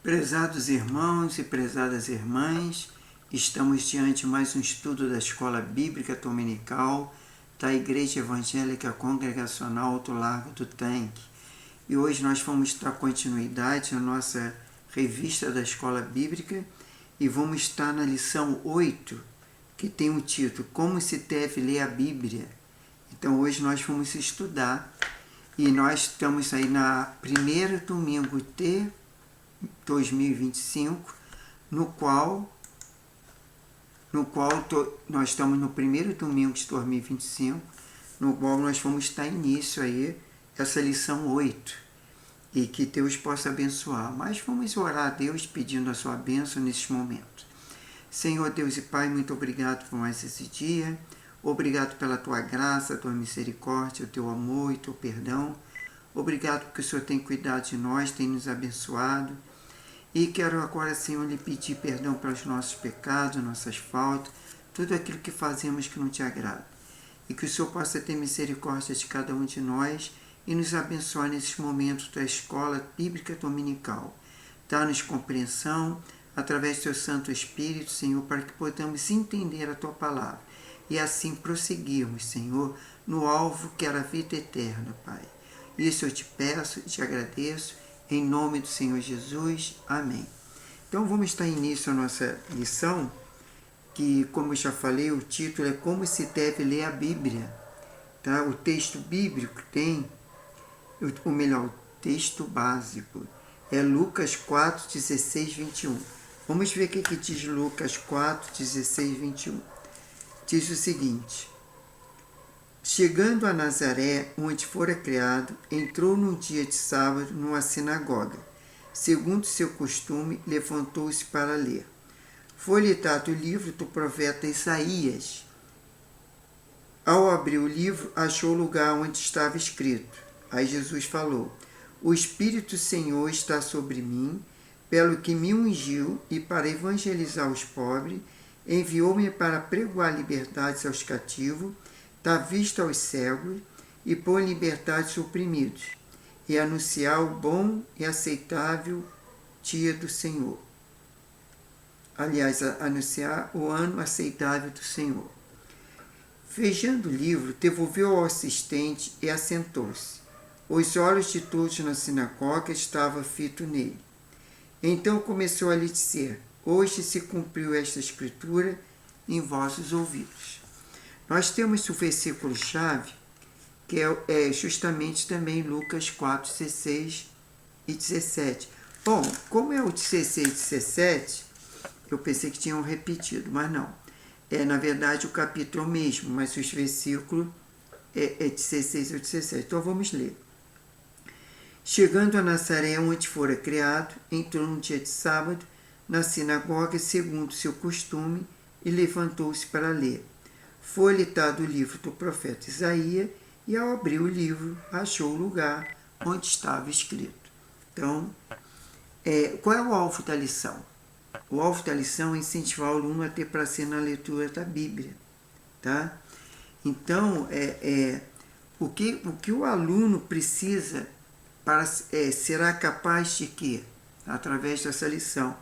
Prezados irmãos e prezadas irmãs, estamos diante de mais um estudo da Escola Bíblica Dominical da Igreja Evangélica Congregacional Alto Largo do Tanque. E hoje nós vamos dar continuidade à nossa revista da Escola Bíblica e vamos estar na lição 8, que tem o título Como se deve ler a Bíblia. Então hoje nós vamos estudar e nós estamos aí na primeira domingo de 2025, no qual nós estamos no primeiro domingo de 2025, no qual nós vamos dar início aí essa lição 8, e que Deus possa abençoar. Mas vamos orar a Deus pedindo a sua bênção nesse momento. Senhor Deus e Pai, muito obrigado por mais esse dia, obrigado pela tua graça, tua misericórdia, o teu amor e teu perdão. Obrigado porque o Senhor tem cuidado de nós, tem nos abençoado. E quero agora, Senhor, lhe pedir perdão pelos nossos pecados, nossas faltas, tudo aquilo que fazemos que não te agrada. E que o Senhor possa ter misericórdia de cada um de nós e nos abençoar nesses momentos da Escola Bíblica Dominical. Dá-nos compreensão através do teu Santo Espírito, Senhor, para que possamos entender a tua palavra e assim prosseguirmos, Senhor, no alvo que era a vida eterna, Pai. Isso eu te peço e te agradeço, em nome do Senhor Jesus. Amém. Então vamos dar início à nossa lição, que, como eu já falei, o título é Como se deve ler a Bíblia. Tá? O texto bíblico tem, ou melhor, o texto básico, é Lucas 4, 16, 21. Vamos ver o que diz Lucas 4, 16, 21. Diz o seguinte: chegando a Nazaré, onde fora criado, entrou num dia de sábado numa sinagoga. Segundo seu costume, levantou-se para ler. Foi-lhe dado o livro do profeta Isaías. Ao abrir o livro, achou o lugar onde estava escrito. Aí Jesus falou: o Espírito do Senhor está sobre mim, pelo que me ungiu, e para evangelizar os pobres, enviou-me para pregoar liberdade aos cativos, dar vista aos cegos e pôr em liberdade os oprimidos, e anunciar o bom e aceitável dia do Senhor. Aliás, anunciar o ano aceitável do Senhor. Fechando o livro, devolveu ao assistente e assentou-se. Os olhos de todos na sinagoga estavam fitos nele. Então começou a lhe dizer: hoje se cumpriu esta escritura em vossos ouvidos. Nós temos o versículo-chave, que é justamente também Lucas 4, 16 e 17. Bom, como é o 16 e 17, eu pensei que tinham repetido, mas não. É, na verdade, o capítulo mesmo, mas os versículos é 16 ou 17. Então, vamos ler. Chegando a Nazaré, onde fora criado, entrou no dia de sábado, na sinagoga, segundo seu costume, e levantou-se para ler. Foi-lhe dado o livro do profeta Isaías, e ao abrir o livro, achou o lugar onde estava escrito. Então, qual é o alvo da lição? O alvo da lição é incentivar o aluno a ter prazer na leitura da Bíblia. Tá? Então, o que o aluno precisa será capaz de quê? Através dessa lição,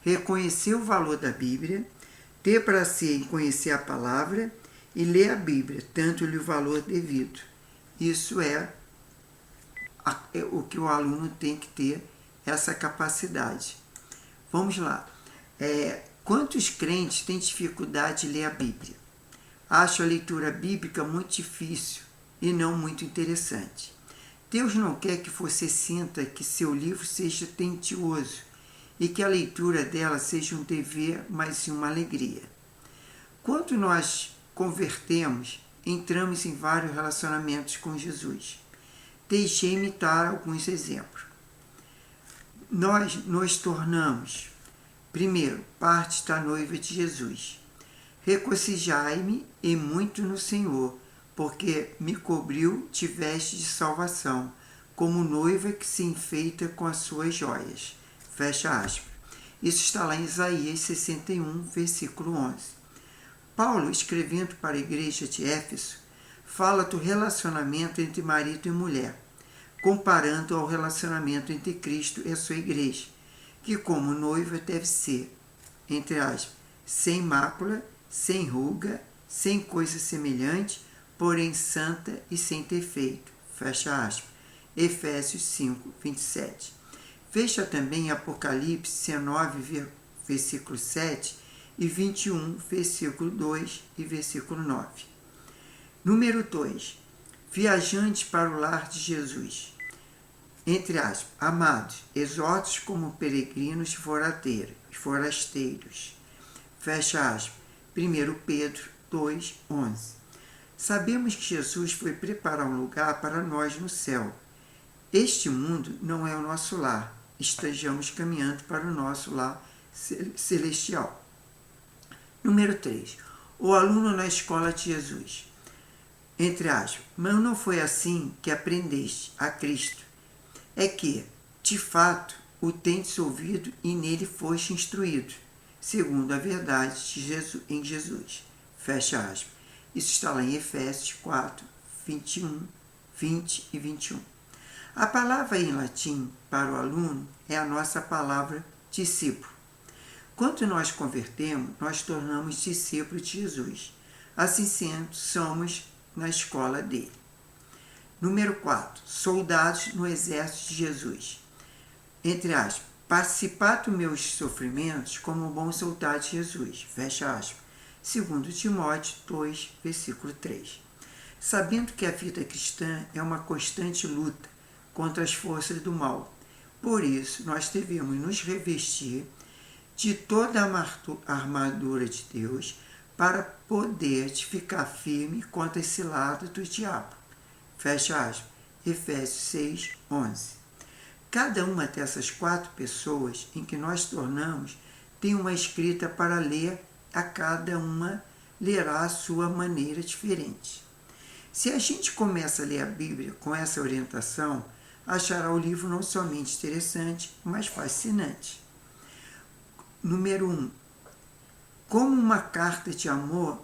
reconhecer o valor da Bíblia, ter prazer em conhecer a palavra e ler a Bíblia, dando-lhe o valor devido. Isso é o que o aluno tem que ter, essa capacidade. Vamos lá. Quantos crentes têm dificuldade de ler a Bíblia? Acho a leitura bíblica muito difícil e não muito interessante. Deus não quer que você sinta que seu livro seja tedioso e que a leitura dela seja um dever, mas sim uma alegria. Quando nós convertemos, entramos em vários relacionamentos com Jesus. Deixei-me dar alguns exemplos. Nós nos tornamos, primeiro, parte da noiva de Jesus. Regozijai-me e muito no Senhor, porque me cobriu de veste de salvação, como noiva que se enfeita com as suas joias. Fecha aspas. Isso está lá em Isaías 61, versículo 11. Paulo, escrevendo para a igreja de Éfeso, fala do relacionamento entre marido e mulher, comparando ao relacionamento entre Cristo e a sua igreja, que como noiva deve ser, entre aspas, sem mácula, sem ruga, sem coisa semelhante, porém santa e sem defeito, fecha aspas. Efésios 5, 27. Veja também Apocalipse 19, versículo 7 e 21, versículo 2 e versículo 9. Número 2. Viajantes para o lar de Jesus. Entre aspas, amados, exortos como peregrinos forasteiros. Fecha aspas. 1 Pedro 2, 11. Sabemos que Jesus foi preparar um lugar para nós no céu. Este mundo não é o nosso lar. Estejamos caminhando para o nosso lar celestial. Número 3. O aluno na escola de Jesus. Entre aspas, mas não foi assim que aprendeste a Cristo. É que, de fato, o tendes ouvido e nele foste instruído, segundo a verdade de Jesus, em Jesus. Fecha aspas. Isso está lá em Efésios 4, 21, 20 e 21. A palavra em latim para o aluno é a nossa palavra discípulo. Quando nós convertemos, nós tornamos discípulos de Jesus. Assim sendo, somos na escola dele. Número 4. Soldados no exército de Jesus. Entre aspas, participar dos meus sofrimentos como um bom soldado de Jesus. Fecha aspas. 2 Timóteo 2, versículo 3. Sabendo que a vida cristã é uma constante luta contra as forças do mal. Por isso, nós devemos nos revestir de toda a armadura de Deus para poder ficar firme contra as ciladas do diabo. Fecha aspas. Efésios 6, 11. Cada uma dessas 4 pessoas em que nós tornamos tem uma escrita para ler, a cada uma lerá a sua maneira diferente. Se a gente começa a ler a Bíblia com essa orientação, achará o livro não somente interessante, mas fascinante. Número 1. Como uma carta de amor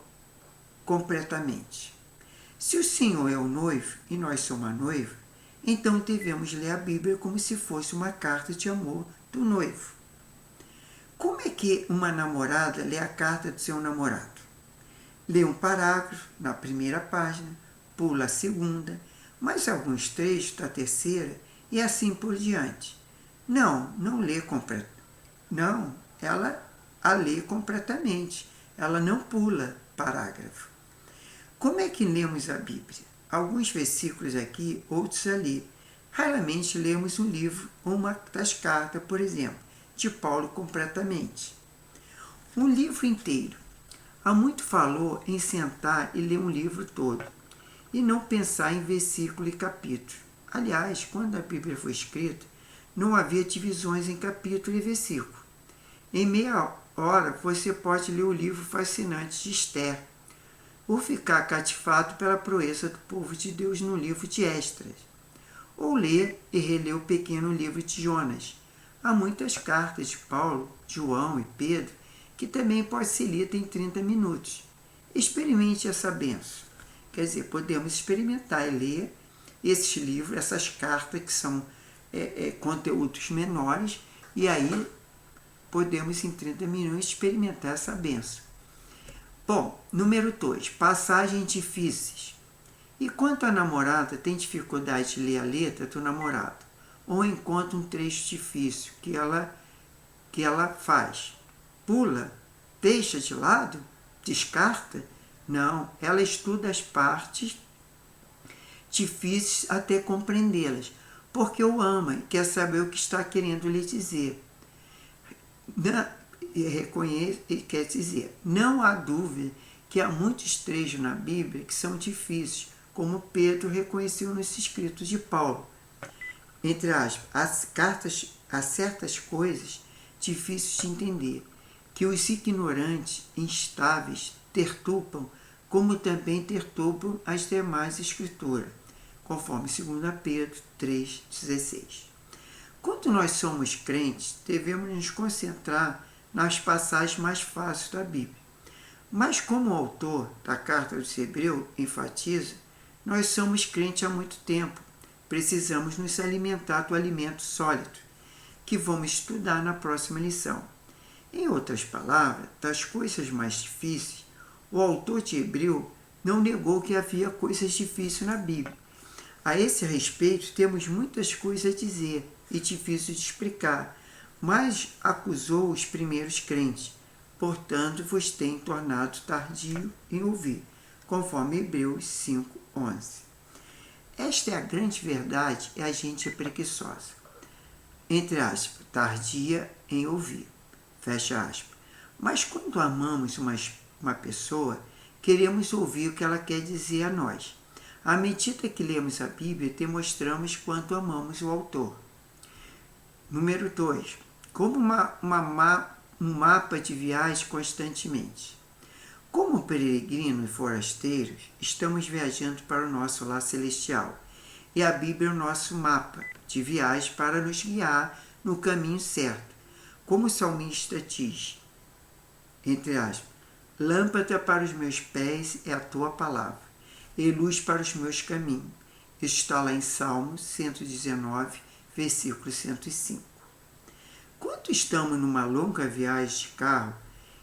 completamente. Se o Senhor é o noivo e nós somos a noiva, então devemos ler a Bíblia como se fosse uma carta de amor do noivo. Como é que uma namorada lê a carta do seu namorado? Lê um parágrafo na primeira página, pula a segunda, mais alguns trechos da terceira e assim por diante. Não lê completamente. Não, ela a lê completamente. Ela não pula parágrafo. Como é que lemos a Bíblia? Alguns versículos aqui, outros ali. Raramente lemos um livro ou uma das cartas, por exemplo, de Paulo completamente. Um livro inteiro. Há muito falou em sentar e ler um livro todo, e não pensar em versículo e capítulo. Aliás, quando a Bíblia foi escrita, não havia divisões em capítulo e versículo. Em meia hora, você pode ler o livro fascinante de Esther, ou ficar cativado pela proeza do povo de Deus no livro de Esdras, ou ler e reler o pequeno livro de Jonas. Há muitas cartas de Paulo, João e Pedro que também pode ser lida em 30 minutos. Experimente essa bênção. Quer dizer, podemos experimentar e ler esses livros, essas cartas que são conteúdos menores, e aí podemos em 30 minutos experimentar essa bênção. Bom, número 2, passagens difíceis. E quando a namorada tem dificuldade de ler a letra do namorado, ou encontra um trecho difícil que ela faz, pula, deixa de lado, descarta? Não, ela estuda as partes difíceis até compreendê-las, porque o ama e quer saber o que está querendo lhe dizer. Reconhece e quer dizer, não há dúvida que há muitos trechos na Bíblia que são difíceis, como Pedro reconheceu nos escritos de Paulo. Entre aspas, há certas coisas difíceis de entender, que os ignorantes e instáveis perturbam, como também perturbam as demais escrituras, conforme 2 Pedro 3,16. Quando nós somos crentes, devemos nos concentrar nas passagens mais fáceis da Bíblia. Mas como o autor da carta aos Hebreus enfatiza, nós somos crentes há muito tempo. Precisamos nos alimentar do alimento sólido, que vamos estudar na próxima lição. Em outras palavras, das coisas mais difíceis, o autor de Hebreu não negou que havia coisas difíceis na Bíblia. A esse respeito, temos muitas coisas a dizer e difíceis de explicar, mas acusou os primeiros crentes. Portanto, vos tem tornado tardio em ouvir, conforme Hebreus 5:11. Esta é a grande verdade e a gente é preguiçosa. Entre aspas, tardia em ouvir. Fecha aspas. Mas quando amamos uma pessoa, queremos ouvir o que ela quer dizer a nós. À medida que lemos a Bíblia, demonstramos quanto amamos o autor. Número 2. Como um mapa de viagem constantemente. Como peregrinos e forasteiros, estamos viajando para o nosso lar celestial. E a Bíblia é o nosso mapa de viagem para nos guiar no caminho certo. Como o salmista diz, entre aspas, lâmpada para os meus pés é a tua palavra, e luz para os meus caminhos. Isso está lá em Salmo 119, versículo 105. Quando estamos numa longa viagem de carro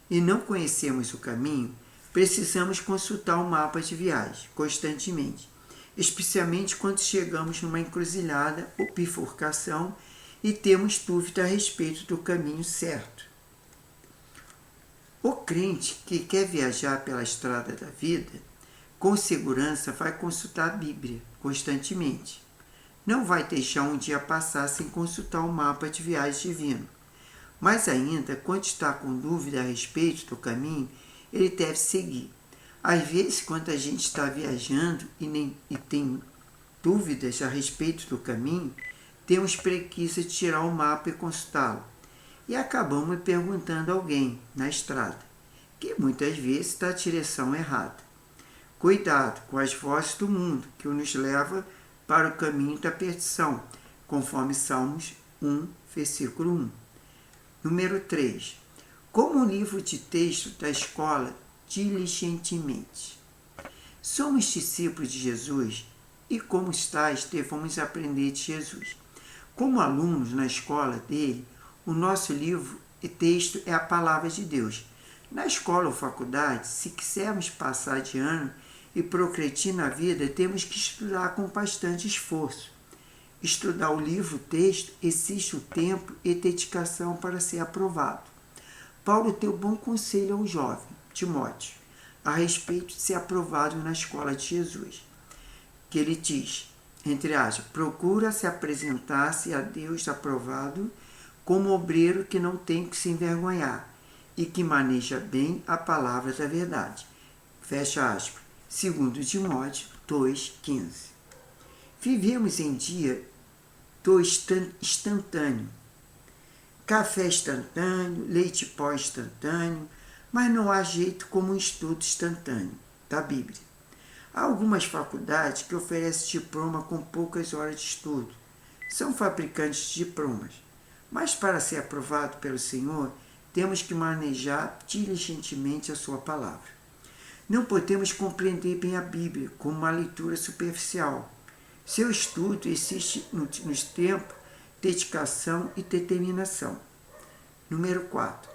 e não conhecemos o caminho, precisamos consultar o mapa de viagem constantemente, especialmente quando chegamos numa encruzilhada ou bifurcação e temos dúvida a respeito do caminho certo. O crente que quer viajar pela estrada da vida, com segurança vai consultar a Bíblia constantemente. Não vai deixar um dia passar sem consultar o mapa de viagem divino. Mas ainda, quando está com dúvida a respeito do caminho, ele deve seguir. Às vezes, quando a gente está viajando e tem dúvidas a respeito do caminho, temos preguiça de tirar o mapa e consultá-lo. E acabamos perguntando a alguém na estrada, que muitas vezes está a direção errada. Cuidado com as vozes do mundo, que nos leva para o caminho da perdição, conforme Salmos 1, versículo 1. Número 3. Como um livro de texto da escola diligentemente. Somos discípulos de Jesus e, como tais, devemos aprender de Jesus. Como alunos na escola dele, o nosso livro e texto é a palavra de Deus. Na escola ou faculdade, se quisermos passar de ano e progredir na vida, temos que estudar com bastante esforço. Estudar o livro-texto exige o tempo e dedicação para ser aprovado. Paulo deu bom conselho ao jovem, Timóteo, a respeito de ser aprovado na escola de Jesus, que ele diz, entre aspas, procura se apresentar-se a Deus aprovado como obreiro que não tem que se envergonhar e que maneja bem a palavra da verdade. Fecha aspas. 2 Timóteo 2,15. Vivemos em dia do instantâneo. Café instantâneo, leite pó instantâneo, mas não há jeito como um estudo instantâneo da Bíblia. Há algumas faculdades que oferecem diploma com poucas horas de estudo. São fabricantes de diplomas. Mas para ser aprovado pelo Senhor, temos que manejar diligentemente a sua palavra. Não podemos compreender bem a Bíblia com uma leitura superficial. Seu estudo existe nos tempos, dedicação e determinação. Número 4.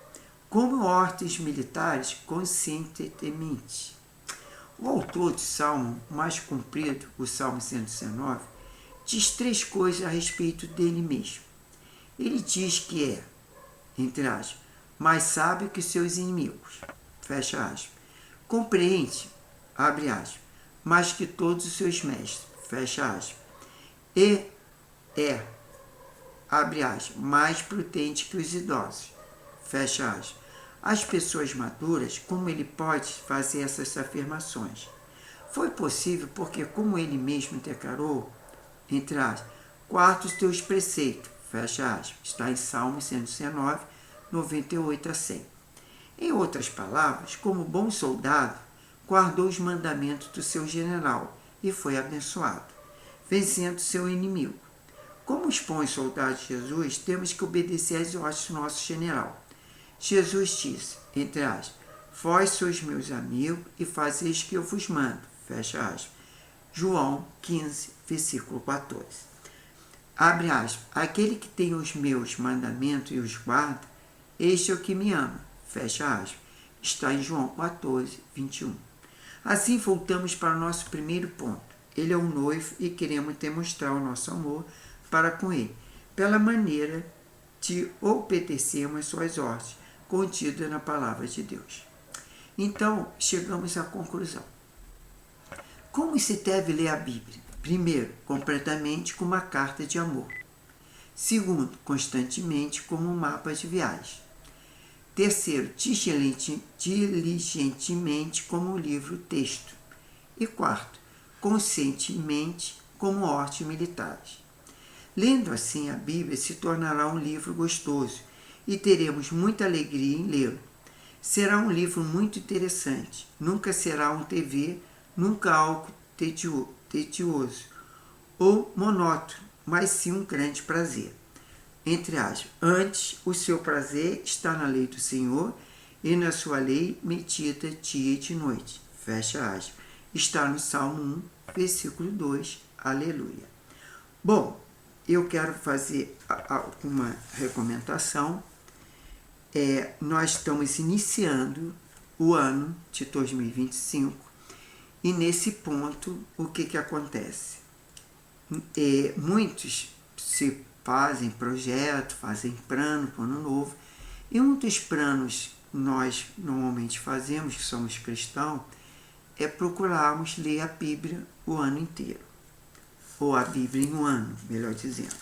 Como ordens militares conscientemente. O autor do Salmo mais comprido, o Salmo 119, diz 3 coisas a respeito dele mesmo. Ele diz que é, entre aspas, mais sábio que seus inimigos, fecha aspas. Compreende, abre aspas, mais que todos os seus mestres, fecha aspas. E é, abre aspas, mais prudente que os idosos, fecha aspas. As pessoas maduras, como ele pode fazer essas afirmações? Foi possível porque, como ele mesmo declarou, entre aspas, guarda os teus preceitos, fecha aspas, está em Salmo 119, 98 a 100. Em outras palavras, como bom soldado, guardou os mandamentos do seu general e foi abençoado, vencendo seu inimigo. Como os bons soldados de Jesus, temos que obedecer às ordens do nosso general. Jesus disse, entre aspas, vós sois meus amigos e fazeis que eu vos mando, fecha aspas. João 15, versículo 14. abre aspas, aquele que tem os meus mandamentos e os guarda, este é o que me ama, fecha aspas. Está em João 14, 21. Assim voltamos para o nosso primeiro ponto. Ele é o noivo e queremos demonstrar o nosso amor para com ele, pela maneira de obedecermos às suas ordens, contidas na palavra de Deus. Então, chegamos à conclusão. Como se deve ler a Bíblia? Primeiro, completamente como uma carta de amor. Segundo, constantemente como um mapa de viagem. Terceiro, diligentemente como um livro-texto. E quarto, conscientemente como ordens militares. Lendo assim a Bíblia se tornará um livro gostoso e teremos muita alegria em lê-lo. Será um livro muito interessante, nunca será um TV, nunca algo tedioso ou monótono, mas sim um grande prazer. Entre aspas, antes o seu prazer está na lei do Senhor e na sua lei medita dia e de noite. Fecha aspas. Está no Salmo 1, versículo 2. Aleluia. Bom, eu quero fazer uma recomendação. Nós estamos iniciando o ano de 2025 e nesse ponto o que acontece? Muitos se fazem projeto, fazem plano para o ano novo e um dos planos que nós normalmente fazemos, que somos cristãos, é procurarmos ler a Bíblia o ano inteiro, ou a Bíblia em um ano, melhor dizendo.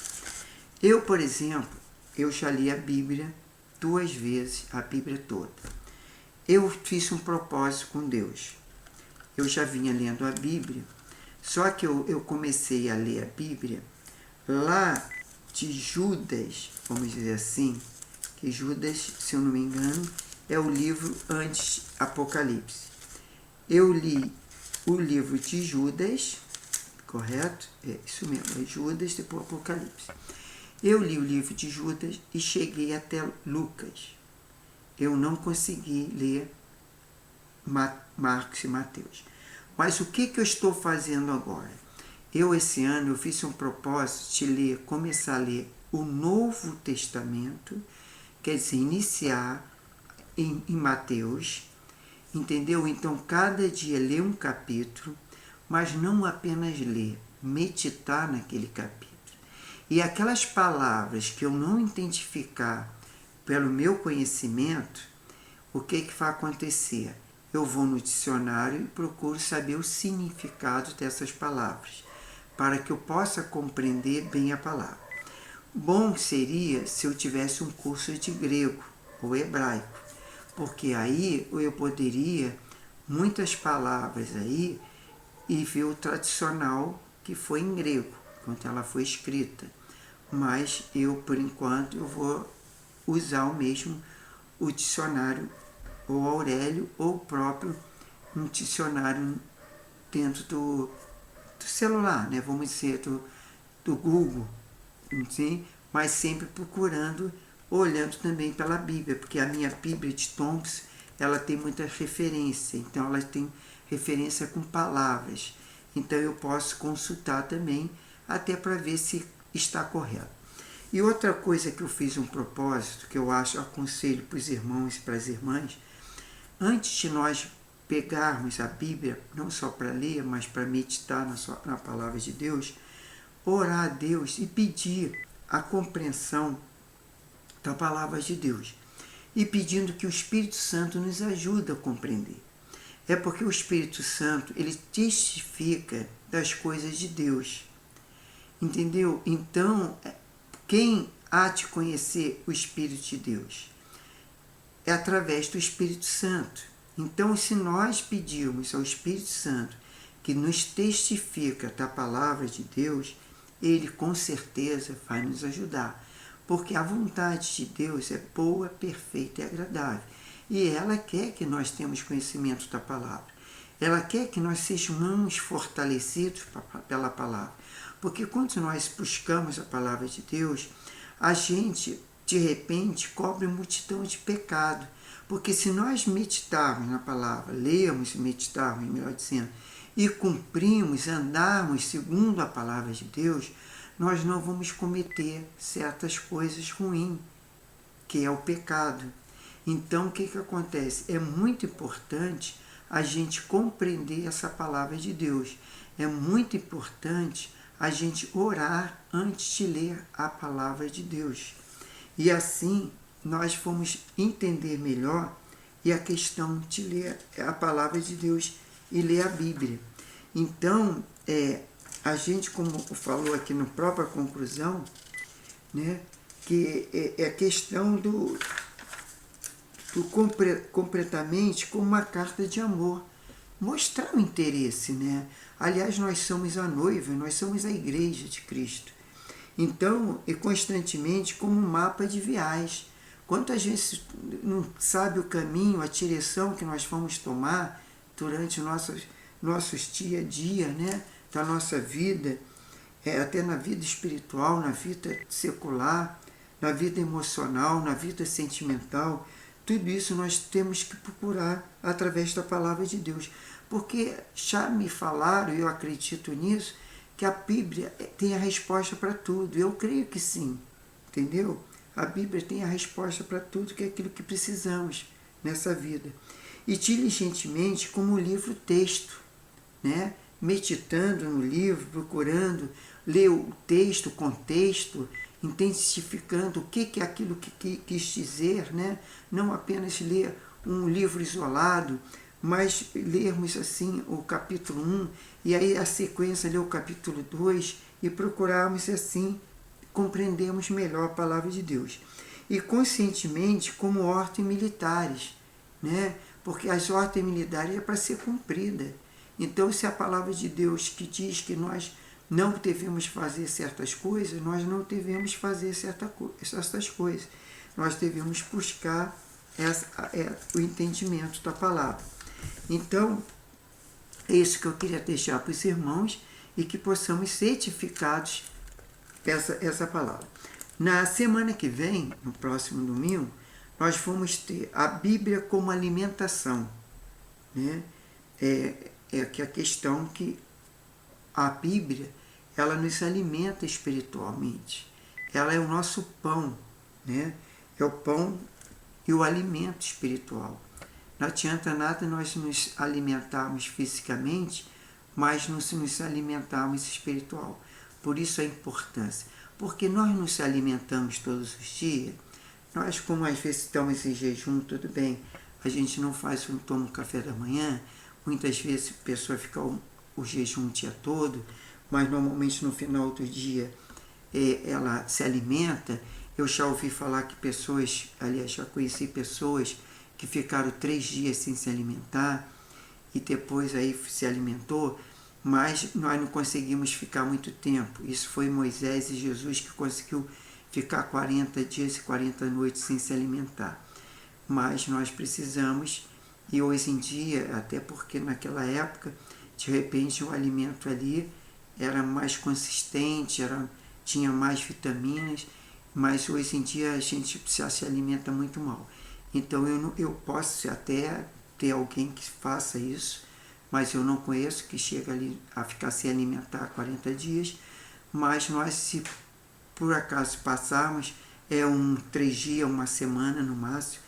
Eu, por exemplo, eu já li a Bíblia 2 vezes, a Bíblia toda. Eu fiz um propósito com Deus. Eu já vinha lendo a Bíblia, só que eu comecei a ler a Bíblia lá de Judas, vamos dizer assim, que Judas, se eu não me engano, é o livro antes Apocalipse. Eu li o livro de Judas, correto? É isso mesmo, é Judas, depois Apocalipse. Eu li o livro de Judas e cheguei até Lucas. Eu não consegui ler Marcos e Mateus. Mas o que eu estou fazendo agora? Esse ano, eu fiz um propósito de começar a ler o Novo Testamento, quer dizer, iniciar em Mateus, entendeu? Então, cada dia ler um capítulo, mas não apenas ler, meditar naquele capítulo. E aquelas palavras que eu não identificar pelo meu conhecimento, o que vai acontecer? Eu vou no dicionário e procuro saber o significado dessas palavras, para que eu possa compreender bem a palavra. Bom seria se eu tivesse um curso de grego ou hebraico, porque aí eu poderia muitas palavras aí e ver o tradicional que foi em grego, quando ela foi escrita. Mas eu, por enquanto, eu vou usar o dicionário ou Aurélio ou o próprio um dicionário dentro do celular, né? Vamos dizer, do Google, sim? Mas sempre procurando, olhando também pela Bíblia, porque a minha Bíblia de Thompson, ela tem muita referência, então ela tem referência com palavras, então eu posso consultar também, até para ver se está correto. E outra coisa que eu fiz um propósito, que eu aconselho para os irmãos e para as irmãs, antes de nós pegarmos a Bíblia, não só para ler, mas para meditar na palavra de Deus, orar a Deus e pedir a compreensão da palavra de Deus. E pedindo que o Espírito Santo nos ajude a compreender. É porque o Espírito Santo, ele testifica das coisas de Deus. Entendeu? Então, quem há de conhecer o Espírito de Deus? É através do Espírito Santo. Então, se nós pedirmos ao Espírito Santo que nos testifica da palavra de Deus, ele com certeza vai nos ajudar. Porque a vontade de Deus é boa, perfeita e agradável. E ela quer que nós tenhamos conhecimento da palavra. Ela quer que nós sejamos fortalecidos pela palavra. Porque quando nós buscamos a palavra de Deus, a gente, de repente, cobre multidão de pecado. Porque se nós meditarmos na palavra, lermos e meditarmos, melhor dizendo, e cumprimos, andarmos segundo a palavra de Deus, nós não vamos cometer certas coisas ruins, que é o pecado. Então, o que acontece? É muito importante a gente compreender essa palavra de Deus. É muito importante a gente orar antes de ler a palavra de Deus. E assim, nós vamos entender melhor e a questão de ler a palavra de Deus e ler a Bíblia. Então, a gente, como falou aqui na própria conclusão, né, que é a questão do completamente como uma carta de amor. Mostrar o interesse, né? Aliás, nós somos a noiva, nós somos a igreja de Cristo. Então, e constantemente como um mapa de viagem. Quantas vezes não sabe o caminho, a direção que nós vamos tomar durante nossos dia a dia, né? Da nossa vida, até na vida espiritual, na vida secular, na vida emocional, na vida sentimental. Tudo isso nós temos que procurar através da palavra de Deus. Porque já me falaram, e eu acredito nisso, que a Bíblia tem a resposta para tudo. Eu creio que sim, entendeu? A Bíblia tem a resposta para tudo, que é aquilo que precisamos nessa vida. E diligentemente como um livro-texto, né? Meditando no livro, procurando ler o texto, o contexto, intensificando o que é aquilo que quis dizer, né? Não apenas ler um livro isolado, mas lermos assim o capítulo 1 e aí a sequência ler o capítulo 2 e procurarmos assim compreendermos melhor a palavra de Deus. E conscientemente como ordens militares, né? Porque as ordens militares é para ser cumprida. Então, se a palavra de Deus que diz que nós não devemos fazer certas coisas, nós não devemos fazer certas coisas. Nós devemos buscar o entendimento da palavra. Então, é isso que eu queria deixar para os irmãos e que possamos ser edificados essa palavra. Na semana que vem, no próximo domingo, nós vamos ter a Bíblia como alimentação, né? Que a questão que a Bíblia, ela nos alimenta espiritualmente. Ela é o nosso pão, né? É o pão e o alimento espiritual. Não adianta nada nós nos alimentarmos fisicamente, mas não nos alimentarmos espiritual. Por isso a importância. Porque nós nos alimentamos todos os dias. Nós, como às vezes estamos em jejum, tudo bem, a gente não toma um café da manhã, muitas vezes a pessoa fica o jejum o dia todo, mas normalmente no final do dia ela se alimenta. Eu já ouvi falar que pessoas, aliás, já conheci pessoas que ficaram 3 dias sem se alimentar e depois aí se alimentou, mas nós não conseguimos ficar muito tempo. Isso foi Moisés e Jesus que conseguiu ficar 40 dias e 40 noites sem se alimentar. Mas nós precisamos, e hoje em dia, até porque naquela época, de repente o alimento ali era mais consistente, tinha mais vitaminas, mas hoje em dia a gente já se alimenta muito mal. Então eu posso até ter alguém que faça isso, mas eu não conheço, que chega ali a ficar sem alimentar 40 dias, mas nós, se por acaso passarmos, 3 dias, uma semana no máximo,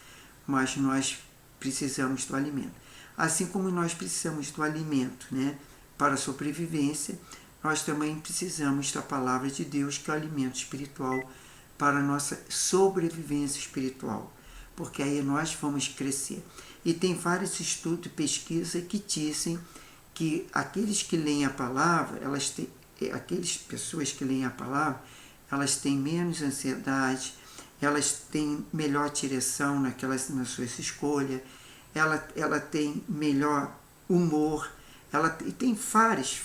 mas nós precisamos do alimento. Assim como nós precisamos do alimento, né, para a sobrevivência, nós também precisamos da palavra de Deus, que é o alimento espiritual para a nossa sobrevivência espiritual, porque aí nós vamos crescer. E tem vários estudos e pesquisas que dizem que aqueles que leem a palavra, aquelas pessoas que leem a palavra, elas têm menos ansiedade, elas têm melhor direção nas suas escolhas, ela tem melhor humor, e tem várias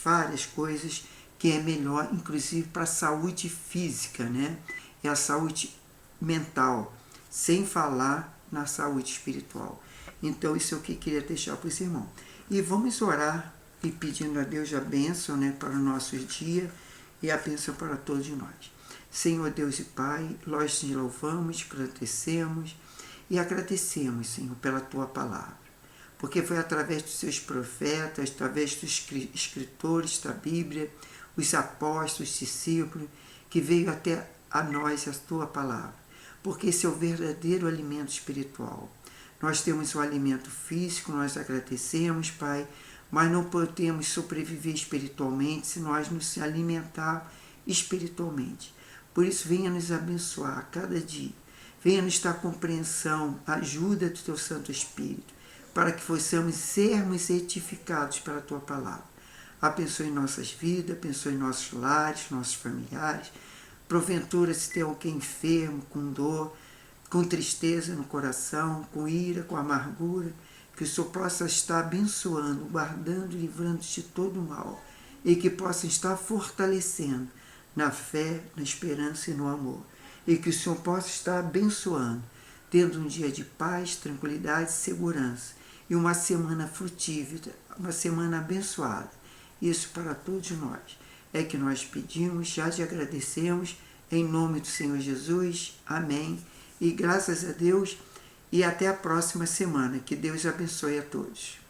coisas que é melhor, inclusive para a saúde física, né? E a saúde mental, sem falar na saúde espiritual. Então, isso é o que eu queria deixar para os irmãos. E vamos orar e pedindo a Deus a bênção, né, para os nossos dias e a bênção para todos nós. Senhor Deus e Pai, nós te louvamos, agradecemos, Senhor, pela Tua palavra. Porque foi através dos seus profetas, através dos escritores da Bíblia, os apóstolos, os discípulos, que veio até a nós a tua palavra, porque esse é o verdadeiro alimento espiritual. Nós temos o alimento físico, nós agradecemos, Pai, mas não podemos sobreviver espiritualmente se nós nos alimentar espiritualmente. Por isso, venha nos abençoar a cada dia. Venha nos dar compreensão, ajuda do teu Santo Espírito, para que possamos sermos edificados pela tua palavra. Abençoe nossas vidas, abençoe nossos lares, nossos familiares. Porventura, se tem alguém enfermo, com dor, com tristeza no coração, com ira, com amargura, que o Senhor possa estar abençoando, guardando, livrando de todo mal, e que possa estar fortalecendo na fé, na esperança e no amor, e que o Senhor possa estar abençoando, tendo um dia de paz, tranquilidade, segurança, e uma semana frutífera, uma semana abençoada. Isso para todos nós. É que nós pedimos, já te agradecemos, em nome do Senhor Jesus. Amém. E graças a Deus, e até a próxima semana. Que Deus abençoe a todos.